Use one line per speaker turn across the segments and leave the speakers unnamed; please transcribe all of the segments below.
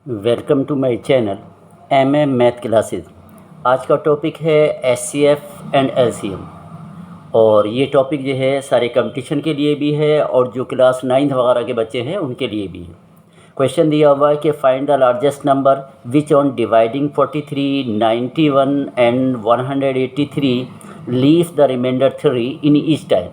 Welcome to my channel math classes. आज का topic है एचसीएफ एंड एलसीएम। और ये टॉपिक जो है सारे कंपटीशन के लिए भी है और जो क्लास 9th वगैरह के बच्चे हैं उनके लिए भी है। क्वेश्चन दिया हुआ है कि find the largest number which on dividing 43, 91 and 183 leave the remainder 3 in each time.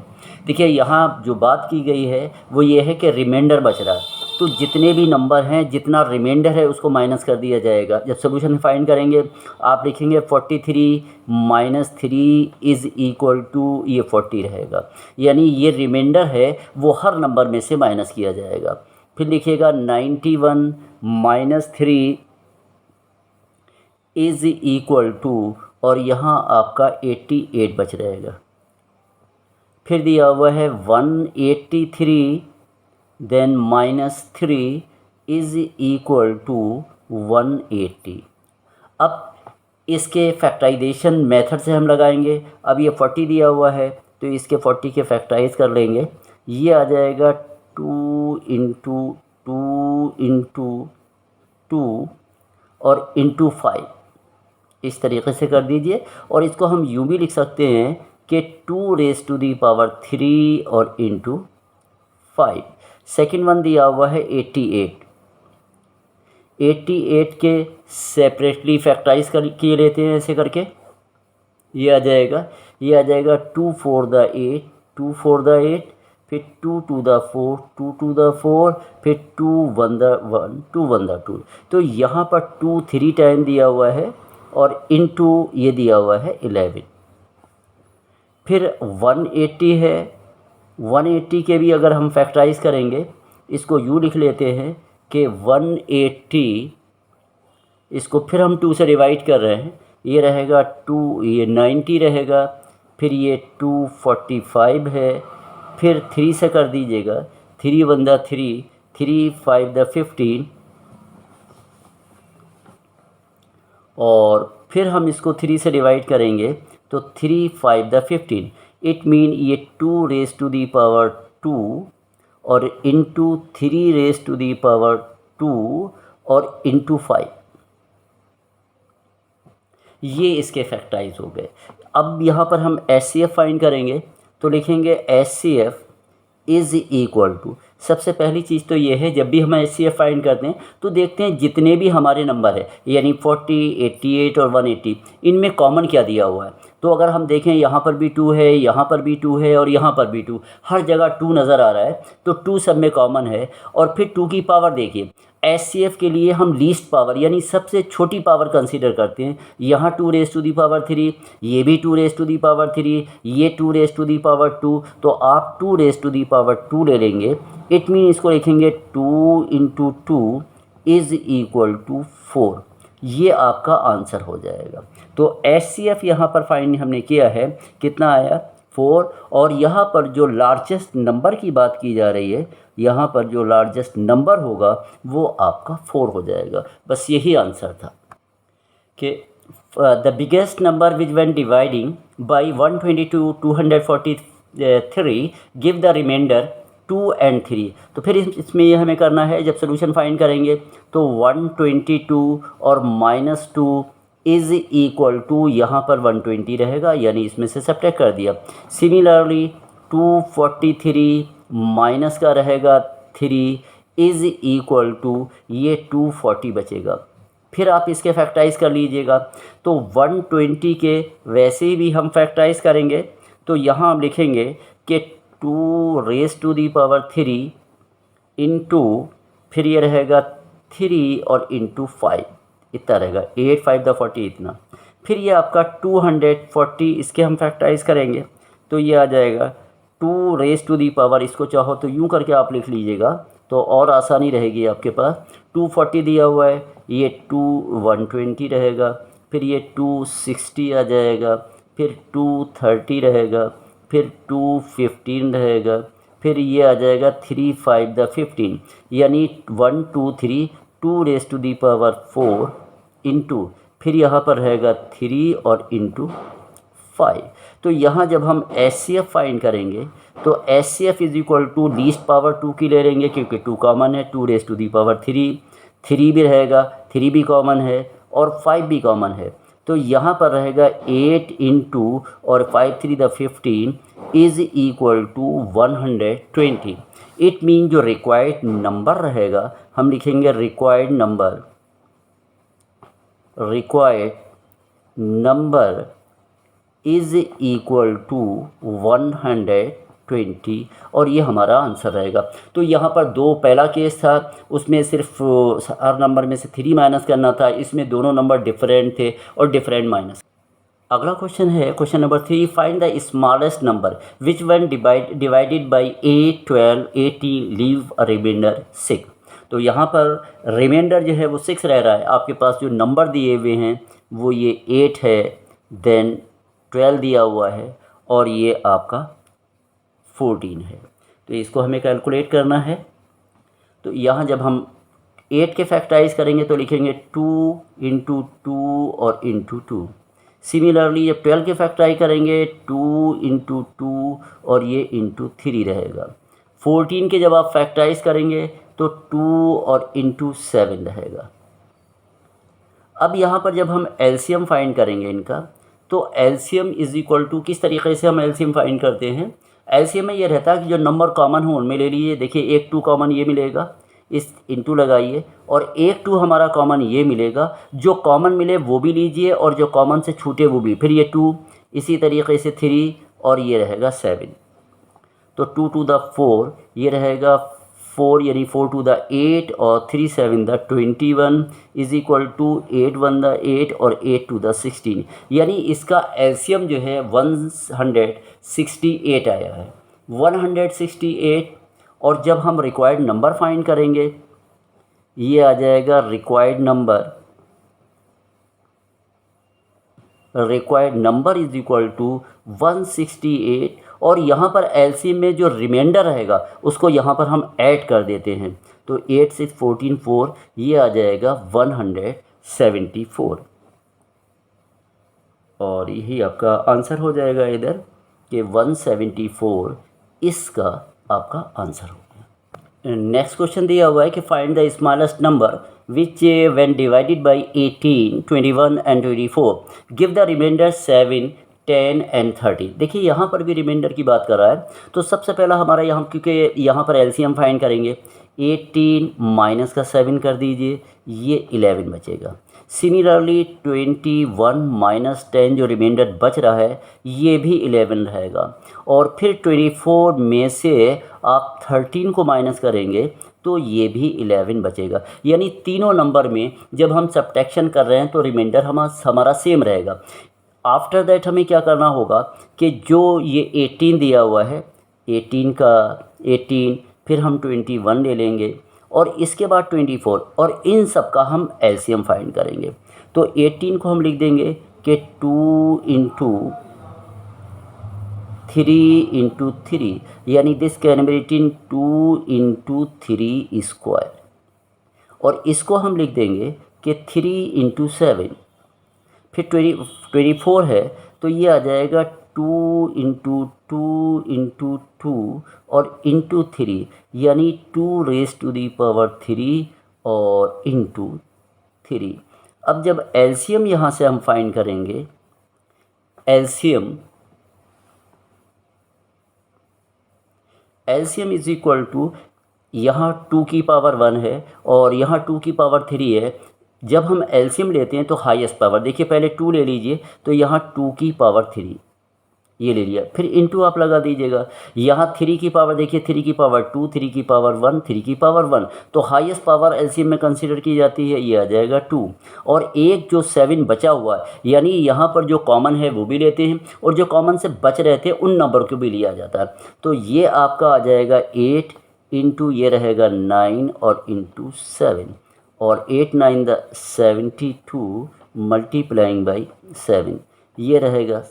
देखिए यहाँ जो बात की गई है वो ये है कि रिमाइंडर बच रहा है, तो जितने भी नंबर हैं जितना रिमाइंडर है उसको माइनस कर दिया जाएगा। जब सोल्यूशन फाइंड करेंगे आप लिखेंगे 43 माइनस 3 इज़ इक्वल टू ये 40 रहेगा, यानी ये रिमाइंडर है वो हर नंबर में से माइनस किया जाएगा। फिर लिखिएगा 91 माइनस 3 इज़ इक्वल टू, और यहाँ आपका 88 बच रहेगा। फिर दिया हुआ है 183 then minus 3 is equal to 180। अब इसके फैक्टराइजेशन मेथड से हम लगाएंगे। अब ये 40 दिया हुआ है तो इसके 40 के फैक्टराइज कर लेंगे। ये आ जाएगा 2 इंटू 2 इंटू 2 और इंटू 5, इस तरीके से कर दीजिए। और इसको हम यूँ भी लिख सकते हैं कि 2 रेज़ टू दी पावर 3 और इंटू 5। सेकेंड वन दिया हुआ है 88 के सेपरेटली फैक्टराइज कर किए लेते हैं ऐसे करके। ये आ जाएगा 2 4 द 8, 2 4 द 8, फिर 2 2 द 4, 2 2 द 4, फिर 2 1 द 1, 2 1 द 2। तो यहाँ पर 2 3 टाइम दिया हुआ है और इनटू ये दिया हुआ है 11। फिर 180 है, 180 के भी अगर हम फैक्टराइज करेंगे इसको यूँ लिख लेते हैं कि 180, इसको फिर हम 2 से डिवाइड कर रहे हैं, ये रहेगा 2, ये 90 रहेगा, फिर ये 245 है, फिर 3 से कर दीजिएगा, 3 1 द 3, 3 5 द 15, और फिर हम इसको 3 से डिवाइड करेंगे तो 3 5 द 15। इट मीन ये 2 रेज़ टू दी पावर 2 और into 3 raise to the power 2 और इंटू 5, ये इसके फैक्टराइज हो गए। अब यहाँ पर हम एचसीएफ फाइंड करेंगे तो लिखेंगे एचसीएफ इज़ इक्वल टू, सबसे पहली चीज़ तो ये है जब भी हम एचसीएफ फाइंड करते हैं तो देखते हैं जितने भी हमारे नंबर है यानी 40, 88 और 180, इनमें कॉमन क्या दिया हुआ है। तो अगर हम देखें यहाँ पर भी 2 है, यहाँ पर भी 2 है और यहाँ पर भी 2, हर जगह 2 नज़र आ रहा है, तो 2 सब में कॉमन है। और फिर 2 की पावर देखिए, एचसीएफ के लिए हम लीस्ट पावर यानी सबसे छोटी पावर कंसीडर करते हैं। यहाँ 2 रेज़ टू दी पावर 3, ये भी 2 रेज़ टू दी पावर 3, ये 2 रेज़ टू दी पावर 2, तो आप 2 रेज़ टू दी पावर 2 ले लेंगे। इट मीन इसको लिखेंगे 2 इंटू 2 इज़ इक्वल टू 4, ये आपका आंसर हो जाएगा। तो एचसीएफ यहाँ पर फाइंड हमने किया है, कितना आया 4। और यहाँ पर जो लार्जेस्ट नंबर की बात की जा रही है, यहाँ पर जो लार्जेस्ट नंबर होगा वो आपका 4 हो जाएगा। बस यही आंसर था कि the biggest number which when dividing by 122 243 give the remainder 2 and 3। तो फिर इसमें ये हमें करना है, जब सोल्यूशन फाइंड करेंगे तो 122 और -2 इज़ इक्वल टू, यहाँ पर 120 रहेगा यानी इसमें से सब्ट्रैक्ट कर दिया। सिमिलरली 243 माइनस का रहेगा 3 इज़ इक्वल टू, ये 240 बचेगा। फिर आप इसके फैक्टराइज कर लीजिएगा तो 120 के वैसे भी हम फैक्टराइज करेंगे तो यहाँ हम लिखेंगे कि 2 raise to the power 3 into, फिर ये रहेगा 3 और इंटू 5, इतना रहेगा 8 5 द 40 इतना। फिर ये आपका 240, इसके हम फैक्टराइज करेंगे तो ये आ जाएगा 2 रेज़ टू दी पावर, इसको चाहो तो यूँ करके आप लिख लीजिएगा तो और आसानी रहेगी आपके पास। 240 दिया हुआ है, ये 120 रहेगा, फिर ये 260 आ जाएगा, फिर 230 रहेगा, फिर 215 रहेगा, फिर ये आ जाएगा 3 5 द 15, यानी 1 2 3 2 raise to the power 4 into, फिर यहाँ पर रहेगा 3 और इंटू 5। तो यहाँ जब हम एचसीएफ फाइंड करेंगे तो HCF is equal to least power 2 की ले लेंगे क्योंकि 2 कॉमन है, 2 रेज़ टू दी पावर 3, 3 भी रहेगा, 3 भी कॉमन है और 5 भी कॉमन है। तो यहाँ पर रहेगा 8 इंटू और 5 3 the 15 is equal to 120। It mean जो रिक्वायर्ड नंबर रहेगा हम लिखेंगे required number is equal to 120 और ये हमारा आंसर रहेगा। तो यहाँ पर दो, पहला केस था उसमें सिर्फ हर नंबर में से 3 माइनस करना था, इसमें दोनों नंबर डिफरेंट थे और डिफरेंट माइनस। अगला क्वेश्चन है question number 3, find the smallest number which one divided by 8 12 80 leave a remainder 6। तो यहाँ पर रिमाइंडर जो है वो 6 रह रहा है। आपके पास जो नंबर दिए हुए हैं वो ये 8 है, देन 12 दिया हुआ है और ये आपका 14 है। तो इसको हमें कैलकुलेट करना है। तो यहाँ जब हम 8 के फैक्टराइज करेंगे तो लिखेंगे 2 इंटू 2 और इंटू 2। सिमिलरली जब 12 के फैक्टराइज करेंगे 2 इंटू 2 और ये इंटू 3 रहेगा। 14 के जब आप फैक्टराइज करेंगे तो 2 और इंटू 7 रहेगा। अब यहाँ पर जब हम एलसीएम फाइंड करेंगे इनका, तो एलसीएम इज इक्वल टू, किस तरीके से हम एलसीएम फाइंड करते हैं, एलसीएम में ये रहता है कि जो नंबर कॉमन हो उनमें ले लीजिए। देखिए एक 2 कॉमन ये मिलेगा, इस इंटू लगाइए, और एक 2 हमारा कॉमन ये मिलेगा। जो कॉमन मिले वो भी लीजिए और जो कॉमन से छूटे वो भी, फिर ये 2, इसी तरीके से 3 और ये रहेगा 7। तो 2 टू द 4 ये रहेगा 4, यानी 4 टू द 8 और 3 7 the 21 is equal to 8 1 the 8 और 8 टू द 16। यानी इसका एलसीएम जो है 168 आया है, 168। और जब हम रिक्वायर्ड नंबर फाइंड करेंगे ये आ जाएगा required number is equal to 168। और यहाँ पर एलसीएम में जो रिमाइंडर रहेगा उसको यहाँ पर हम ऐड कर देते हैं। तो 8 6 14 4 ये आ जाएगा 174 और यही आपका आंसर हो जाएगा इधर कि 174 इसका आपका आंसर हो गया। नेक्स्ट क्वेश्चन दिया हुआ है कि find the smallest number which when divided by 18 21 and 24 give the remainder 7 10 and 30। देखिए यहाँ पर भी रिमाइंडर की बात कर रहा है। तो सबसे पहला हमारा यहाँ, क्योंकि यहाँ पर एलसीएम फाइंड करेंगे, 18 माइनस का 7 कर दीजिए, ये 11 बचेगा। सिमिलरली 21 माइनस 10 जो रिमाइंडर बच रहा है ये भी 11 रहेगा। और फिर 24 में से आप 13 को माइनस करेंगे तो ये भी 11 बचेगा। यानी तीनों नंबर में जब हम सब्ट्रैक्शन कर रहे हैं तो रिमाइंडर हमारा सेम रहेगा। आफ्टर दैट हमें क्या करना होगा कि जो ये 18 दिया हुआ है, 18 का 18, फिर हम 21 ले लेंगे और इसके बाद 24 और इन सब का हम एलसीएम फाइंड करेंगे। तो 18 को हम लिख देंगे कि 2 इंटू 3 इंटू 3, यानी this can be written 2 into 3 square. और इसको हम लिख देंगे कि 3 इंटू 7। फिर 24 है तो ये आ जाएगा 2 इंटू 2 इंटू 2 और इंटू 3, यानी 2 रेज़ टू दी पावर 3 और इंटू 3। अब जब एलसीएम यहाँ से हम फाइंड करेंगे, एलसीएम इज इक्वल टू, यहाँ 2 की पावर 1 है और यहाँ 2 की पावर 3 है। जब हम एलसीएम लेते हैं तो हाईएस्ट पावर, देखिए पहले 2 ले लीजिए तो यहाँ 2 की पावर 3 ये ले लिया, फिर इंटू आप लगा दीजिएगा। यहाँ 3 की पावर देखिए, 3 की पावर 2, 3 की पावर 1, 3 की पावर 1, तो हाईएस्ट पावर एलसीएम में कंसीडर की जाती है, ये आ जाएगा 2। और एक जो 7 बचा हुआ है, यानी यहाँ पर जो कॉमन है वो भी लेते हैं और जो कॉमन से बच रहे थे उन नंबर को भी लिया जाता है। तो ये आपका आ जाएगा 8 इंटू ये रहेगा 9 और इंटू 7, और 8 9 द 72 मल्टीप्लाइंग बाई 7, ये रहेगा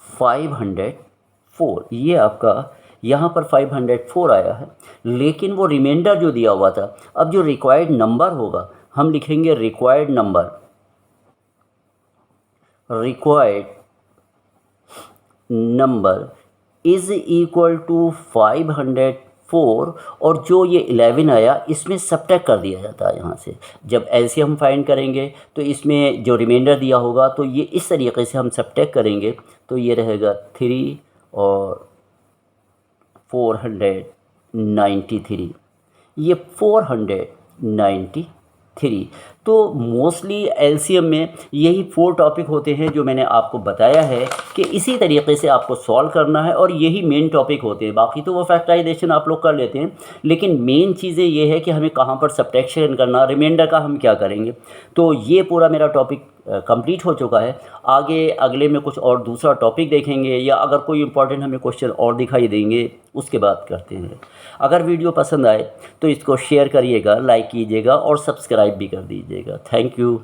504। ये आपका यहाँ पर 504 आया है, लेकिन वो रिमाइंडर जो दिया हुआ था, अब जो रिक्वायर्ड नंबर होगा हम लिखेंगे required number is equal to 504 4 और जो ये 11 आया इसमें सब्ट्रैक्ट कर दिया जाता है यहाँ से। जब एलसीएम हम फाइंड करेंगे तो इसमें जो रिमाइंडर दिया होगा तो ये इस तरीके से हम सब्ट्रैक्ट करेंगे तो ये रहेगा 3 और 493, ये 493। तो मोस्टली एलसीएम में यही 4 टॉपिक होते हैं जो मैंने आपको बताया है कि इसी तरीके से आपको सॉल्व करना है और यही मेन टॉपिक होते हैं। बाकी तो वो फैक्टराइजेशन आप लोग कर लेते हैं, लेकिन मेन चीज़ें ये है कि हमें कहाँ पर सब्ट्रैक्शन करना, रिमाइंडर का हम क्या करेंगे। तो ये पूरा मेरा टॉपिक कंप्लीट हो चुका है। आगे अगले में कुछ और दूसरा टॉपिक देखेंगे या अगर कोई इंपॉर्टेंट हमें क्वेश्चन और दिखाई देंगे उसके बाद करते हैं। अगर वीडियो पसंद आए तो इसको शेयर करिएगा, लाइक कीजिएगा और सब्सक्राइब भी कर दीजिएगा। Thank you.